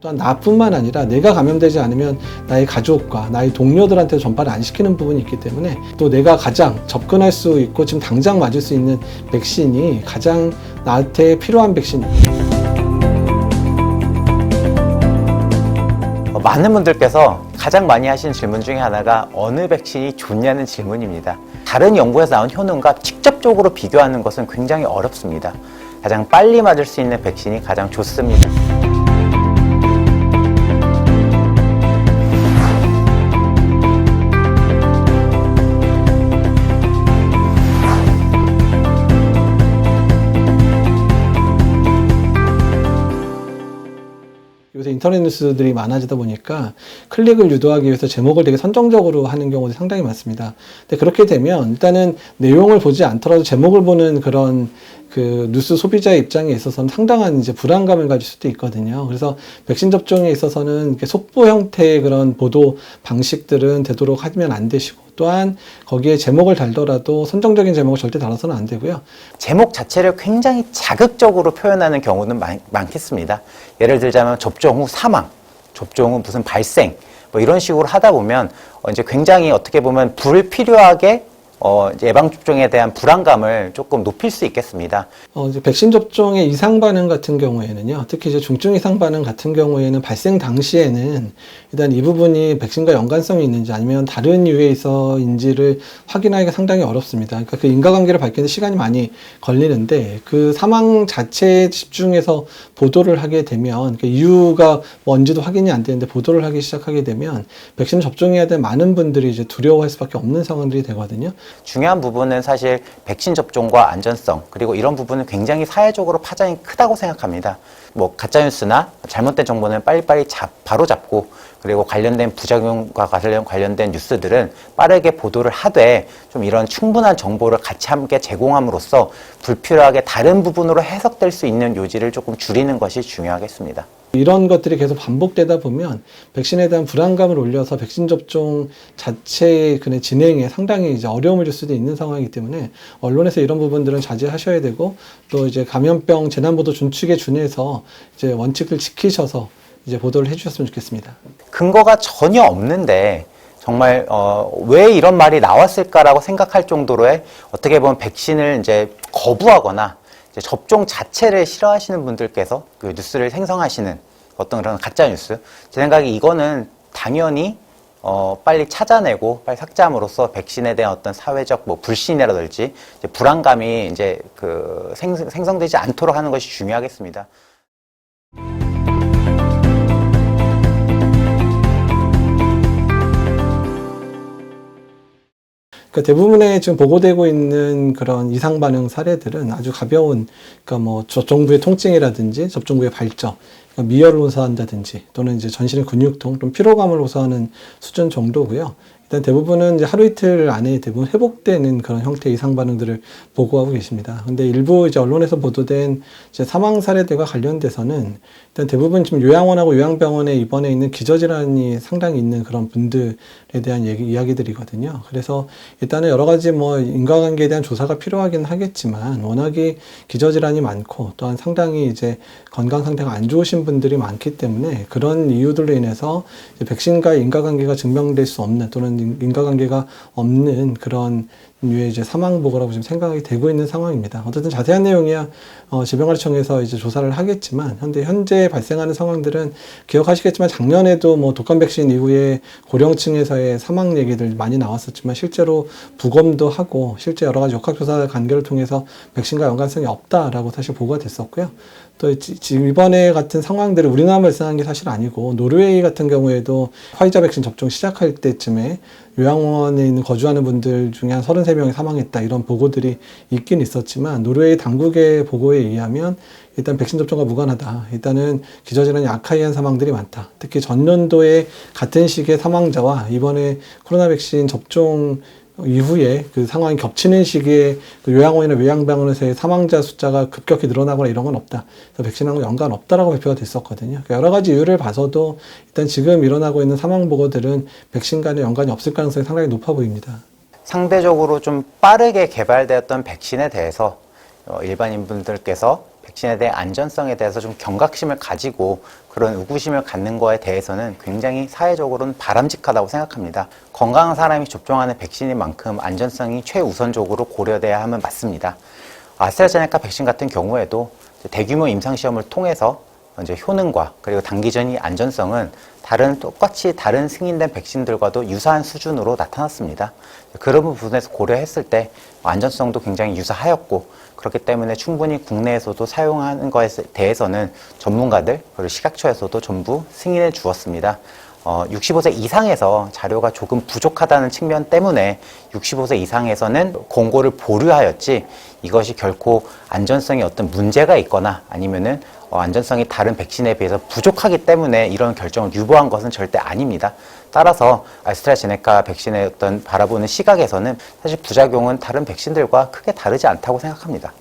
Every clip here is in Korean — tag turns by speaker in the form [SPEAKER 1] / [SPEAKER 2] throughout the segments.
[SPEAKER 1] 또한 나뿐만 아니라 내가 감염되지 않으면 나의 가족과 나의 동료들한테 전파를 안 시키는 부분이 있기 때문에 또 내가 가장 접근할 수 있고 지금 당장 맞을 수 있는 백신이 가장 나한테 필요한 백신입니다.
[SPEAKER 2] 많은 분들께서 가장 많이 하시는 질문 중에 하나가 어느 백신이 좋냐는 질문입니다. 다른 연구에서 나온 효능과 직접적으로 비교하는 것은 굉장히 어렵습니다. 가장 빨리 맞을 수 있는 백신이 가장 좋습니다.
[SPEAKER 1] 요새 인터넷 뉴스들이 많아지다 보니까 클릭을 유도하기 위해서 제목을 되게 선정적으로 하는 경우도 상당히 많습니다. 근데 그렇게 되면 일단은 내용을 보지 않더라도 제목을 보는 그런 그 뉴스 소비자의 입장에 있어서는 상당한 이제 불안감을 가질 수도 있거든요. 그래서 백신 접종에 있어서는 이렇게 속보 형태의 그런 보도 방식들은 되도록 하면 안 되시고, 또한 거기에 제목을 달더라도 선정적인 제목을 절대 달아서는 안 되고요.
[SPEAKER 2] 제목 자체를 굉장히 자극적으로 표현하는 경우는 많겠습니다. 예를 들자면 접종 후 사망, 접종 후 무슨 발생, 뭐 이런 식으로 하다 보면 이제 굉장히 어떻게 보면 불필요하게 예방접종에 대한 불안감을 조금 높일 수 있겠습니다.
[SPEAKER 1] 이제 백신 접종의 이상 반응 같은 경우에는요, 특히 이제 중증 이상 반응 같은 경우에는 발생 당시에는 일단 이 부분이 백신과 연관성이 있는지 아니면 다른 이유에서인지를 확인하기가 상당히 어렵습니다. 그러니까 그 인과관계를 밝히는데 시간이 많이 걸리는데 그 사망 자체에 집중해서 보도를 하게 되면 그 이유가 뭔지도 확인이 안 되는데 보도를 하기 시작하게 되면 백신을 접종해야 될 많은 분들이 이제 두려워할 수밖에 없는 상황들이 되거든요.
[SPEAKER 2] 중요한 부분은 사실 백신 접종과 안전성, 그리고 이런 부분은 굉장히 사회적으로 파장이 크다고 생각합니다. 뭐 가짜뉴스나 잘못된 정보는 빨리빨리 바로 잡고, 그리고 관련된 부작용과 관련된 뉴스들은 빠르게 보도를 하되 좀 이런 충분한 정보를 같이 함께 제공함으로써 불필요하게 다른 부분으로 해석될 수 있는 요지를 조금 줄이는 것이 중요하겠습니다.
[SPEAKER 1] 이런 것들이 계속 반복되다 보면 백신에 대한 불안감을 올려서 백신 접종 자체의 그 진행에 상당히 이제 어려움을 줄 수도 있는 상황이기 때문에 언론에서 이런 부분들은 자제하셔야 되고, 또 이제 감염병 재난보도 준칙에 준해서 이제 원칙을 지키셔서 이제 보도를 해주셨으면 좋겠습니다.
[SPEAKER 2] 근거가 전혀 없는데 정말 왜 이런 말이 나왔을까라고 생각할 정도로의 어떻게 보면 백신을 이제 거부하거나 이제 접종 자체를 싫어하시는 분들께서 그 뉴스를 생성하시는 어떤 그런 가짜 뉴스, 제 생각에 이거는 당연히 빨리 찾아내고 빨리 삭제함으로써 백신에 대한 어떤 사회적 뭐 불신이라든지 이제 불안감이 이제 그 생성되지 않도록 하는 것이 중요하겠습니다.
[SPEAKER 1] 그러니까 대부분의 지금 보고되고 있는 그런 이상 반응 사례들은 아주 가벼운, 그러니까 뭐 접종부의 통증이라든지 접종부의 발적, 그러니까 미열을 호소한다든지 또는 이제 전신의 근육통, 좀 피로감을 호소하는 수준 정도고요. 일단 대부분은 이제 하루 이틀 안에 대부분 회복되는 그런 형태의 이상 반응들을 보고하고 계십니다. 근데 일부 이제 언론에서 보도된 이제 사망 사례들과 관련돼서는 일단 대부분 지금 요양원하고 요양병원에 입원해 있는 기저질환이 상당히 있는 그런 분들에 대한 이야기들이거든요. 그래서 일단은 여러 가지 뭐 인과관계에 대한 조사가 필요하긴 하겠지만 워낙에 기저질환이 많고 또한 상당히 이제 건강 상태가 안 좋으신 분들이 많기 때문에 그런 이유들로 인해서 백신과의 인과관계가 증명될 수 없는 또는 인과관계가 없는 그런 류의 이제 사망 보고라고 지금 생각이 되고 있는 상황입니다. 어쨌든 자세한 내용이야 질병관리청에서 이제 조사를 하겠지만, 현재 발생하는 상황들은 기억하시겠지만 작년에도 뭐 독감 백신 이후에 고령층에서의 사망 얘기들 많이 나왔었지만 실제로 부검도 하고 실제 여러 가지 역학조사 관계를 통해서 백신과 연관성이 없다라고 사실 보고가 됐었고요. 또 지금 이번에 같은 상황들을 우리나라만 발생한 게 사실 아니고 노르웨이 같은 경우에도 화이자 백신 접종 시작할 때쯤에 요양원에 있는 거주하는 분들 중에 한 33명이 사망했다, 이런 보고들이 있긴 있었지만 노르웨이 당국의 보고에 의하면 일단 백신 접종과 무관하다. 일단은 기저질환이 아카이한 사망들이 많다. 특히 전년도에 같은 시기에 사망자와 이번에 코로나 백신 접종 이후에 그 상황이 겹치는 시기에 그 요양원이나 요양병원에서의 사망자 숫자가 급격히 늘어나거나 이런 건 없다. 그래서 백신하고 연관 없다라고 발표가 됐었거든요. 그러니까 여러 가지 이유를 봐서도 일단 지금 일어나고 있는 사망 보고들은 백신과는 연관이 없을 가능성이 상당히 높아 보입니다.
[SPEAKER 2] 상대적으로 좀 빠르게 개발되었던 백신에 대해서 일반인분들께서 백신에 대한 안전성에 대해서 좀 경각심을 가지고 그런 의구심을 갖는 거에 대해서는 굉장히 사회적으로는 바람직하다고 생각합니다. 건강한 사람이 접종하는 백신인 만큼 안전성이 최우선적으로 고려돼야 함은 맞습니다. 아스트라제네카 백신 같은 경우에도 대규모 임상시험을 통해서 이제 효능과 그리고 단기전이 안전성은 똑같이 다른 승인된 백신들과도 유사한 수준으로 나타났습니다. 그런 부분에서 고려했을 때 안전성도 굉장히 유사하였고, 그렇기 때문에 충분히 국내에서도 사용하는 것에 대해서는 전문가들 그리고 식약처에서도 전부 승인해 주었습니다. 65세 이상에서 자료가 조금 부족하다는 측면 때문에 65세 이상에서는 공고를 보류하였지, 이것이 결코 안전성에 어떤 문제가 있거나 아니면은 안전성이 다른 백신에 비해서 부족하기 때문에 이런 결정을 유보한 것은 절대 아닙니다. 따라서 아스트라제네카 백신의 어떤 바라보는 시각에서는 사실 부작용은 다른 백신들과 크게 다르지 않다고 생각합니다.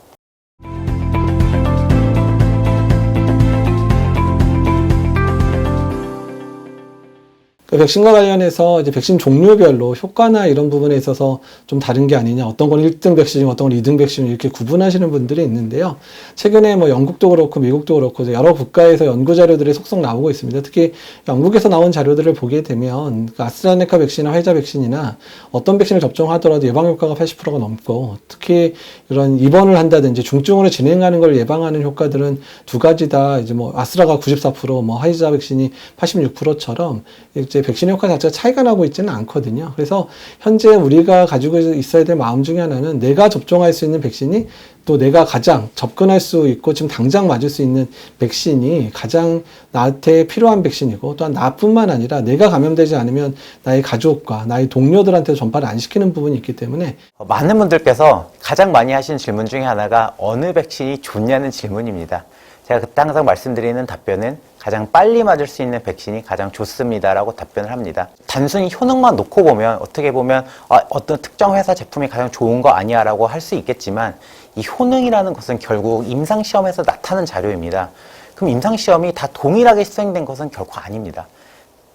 [SPEAKER 1] 그 백신과 관련해서 이제 백신 종류별로 효과나 이런 부분에 있어서 좀 다른 게 아니냐, 어떤 건 1등 백신이고 어떤 건 2등 백신 이렇게 구분하시는 분들이 있는데요. 최근에 뭐 영국도 그렇고 미국도 그렇고 여러 국가에서 연구 자료들이 속속 나오고 있습니다. 특히 영국에서 나온 자료들을 보게 되면 그 아스트라제네카 백신이나 화이자 백신이나 어떤 백신을 접종하더라도 예방 효과가 80%가 넘고, 특히 이런 입원을 한다든지 중증으로 진행하는 걸 예방하는 효과들은 두 가지 다 이제 뭐 아스트라가 94%, 뭐 화이자 백신이 86%처럼 이제 백신 효과 자체가 차이가 나고 있지는 않거든요. 그래서 현재 우리가 가지고 있어야 될 마음 중에 하나는 내가 접종할 수 있는 백신이, 또 내가 가장 접근할 수 있고 지금 당장 맞을 수 있는 백신이 가장 나한테 필요한 백신이고, 또한 나뿐만 아니라 내가 감염되지 않으면 나의 가족과 나의 동료들한테 전파를 안 시키는 부분이 있기 때문에.
[SPEAKER 2] 많은 분들께서 가장 많이 하신 질문 중에 하나가 어느 백신이 좋냐는 질문입니다. 제가 그때 항상 말씀드리는 답변은 가장 빨리 맞을 수 있는 백신이 가장 좋습니다라고 답변을 합니다. 단순히 효능만 놓고 보면 어떻게 보면 어떤 특정 회사 제품이 가장 좋은 거 아니야 라고 할 수 있겠지만, 이 효능이라는 것은 결국 임상시험에서 나타난 자료입니다. 그럼 임상시험이 다 동일하게 시행된 것은 결코 아닙니다.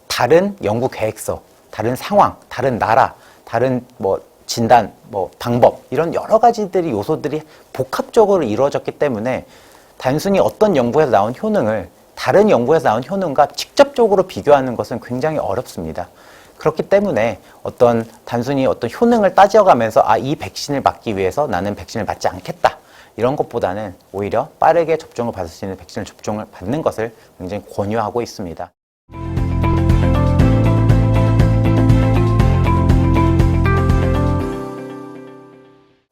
[SPEAKER 2] 다른 연구 계획서, 다른 상황, 다른 나라, 다른 진단, 방법, 이런 여러 가지들이 요소들이 복합적으로 이루어졌기 때문에 단순히 어떤 연구에서 나온 효능을 다른 연구에서 나온 효능과 직접적으로 비교하는 것은 굉장히 어렵습니다. 그렇기 때문에 단순히 어떤 효능을 따져가면서 이 백신을 맞기 위해서 나는 백신을 맞지 않겠다, 이런 것보다는 오히려 빠르게 접종을 받을 수 있는 백신을 접종을 받는 것을 굉장히 권유하고 있습니다.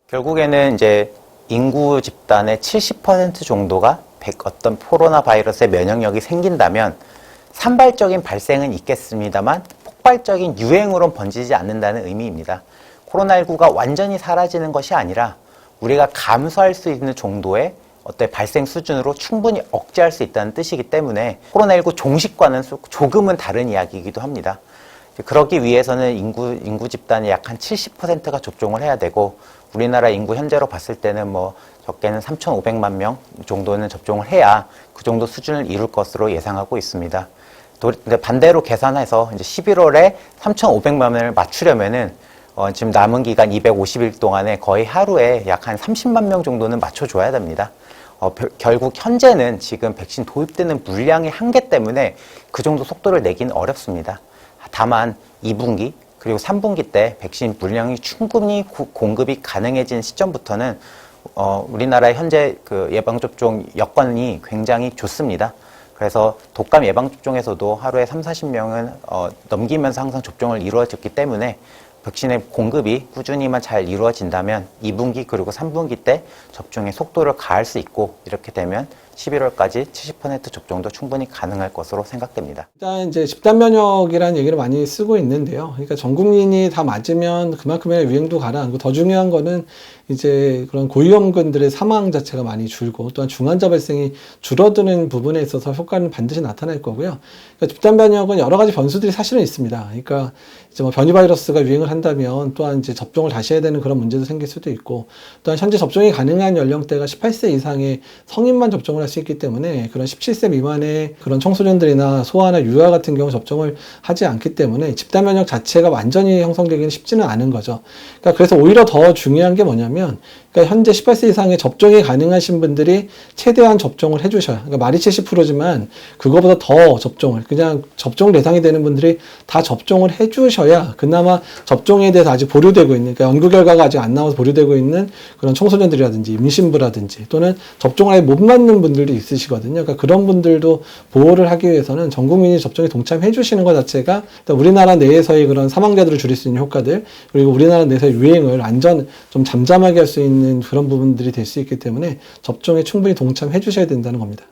[SPEAKER 2] 결국에는 이제 인구 집단의 70% 정도가 어떤 코로나 바이러스의 면역력이 생긴다면 산발적인 발생은 있겠습니다만 폭발적인 유행으로 번지지 않는다는 의미입니다. 코로나19가 완전히 사라지는 것이 아니라 우리가 감수할 수 있는 정도의 어떤 발생 수준으로 충분히 억제할 수 있다는 뜻이기 때문에 코로나19 종식과는 조금은 다른 이야기이기도 합니다. 그러기 위해서는 인구 집단의 약 한 70%가 접종을 해야 되고, 우리나라 인구 현재로 봤을 때는 적게는 3,500만 명 정도는 접종을 해야 그 정도 수준을 이룰 것으로 예상하고 있습니다. 근데 반대로 계산해서 이제 11월에 3,500만 명을 맞추려면은 지금 남은 기간 250일 동안에 거의 하루에 약 한 30만 명 정도는 맞춰줘야 됩니다. 결국 현재는 지금 백신 도입되는 물량의 한계 때문에 그 정도 속도를 내기는 어렵습니다. 다만 2분기 그리고 3분기 때 백신 물량이 충분히 공급이 가능해진 시점부터는 우리나라의 현재 그 예방접종 여건이 굉장히 좋습니다. 그래서 독감 예방접종에서도 하루에 30-40명은 넘기면서 항상 접종을 이루어졌기 때문에 백신의 공급이 꾸준히만 잘 이루어진다면 2분기 그리고 3분기 때 접종의 속도를 가할 수 있고, 이렇게 되면 11월까지 70% 접종도 충분히 가능할 것으로 생각됩니다.
[SPEAKER 1] 일단 이제 집단 면역이라는 얘기를 많이 쓰고 있는데요. 그러니까 전 국민이 다 맞으면 그만큼의 유행도 가라앉고, 더 중요한 거는 이제 그런 고위험군들의 사망 자체가 많이 줄고, 또한 중환자 발생이 줄어드는 부분에 있어서 효과는 반드시 나타날 거고요. 그러니까 집단 면역은 여러 가지 변수들이 사실은 있습니다. 그러니까 이제 변이 바이러스가 유행을 한다면 또한 이제 접종을 다시 해야 되는 그런 문제도 생길 수도 있고, 또한 현재 접종이 가능한 연령대가 18세 이상의 성인만 접종을 할 나갈 수 있기 때문에 그런 17세 미만의 그런 청소년들이나 소아나 유아 같은 경우 접종을 하지 않기 때문에 집단 면역 자체가 완전히 형성되기는 쉽지는 않은 거죠. 그러니까 그래서 오히려 더 중요한 게 뭐냐면, 그러니까 현재 18세 이상의 접종이 가능하신 분들이 최대한 접종을 해주셔야. 그러니까 말이 70%지만 그거보다 더 접종을, 그냥 접종 대상이 되는 분들이 다 접종을 해주셔야 그나마 접종에 대해서 아직 보류되고 있는, 그러니까 연구 결과가 아직 안 나와서 보류되고 있는 그런 청소년들이라든지 임신부라든지 또는 접종을 아예 못 맞는 분들도 있으시거든요. 그러니까 그런 분들도 보호를 하기 위해서는 전 국민이 접종에 동참해 주시는 것 자체가 우리나라 내에서의 그런 사망자들을 줄일 수 있는 효과들, 그리고 우리나라 내에서의 유행을 완전 좀 잠잠하게 할 수 있는 그런 부분들이 될 수 있기 때문에 접종에 충분히 동참해 주셔야 된다는 겁니다.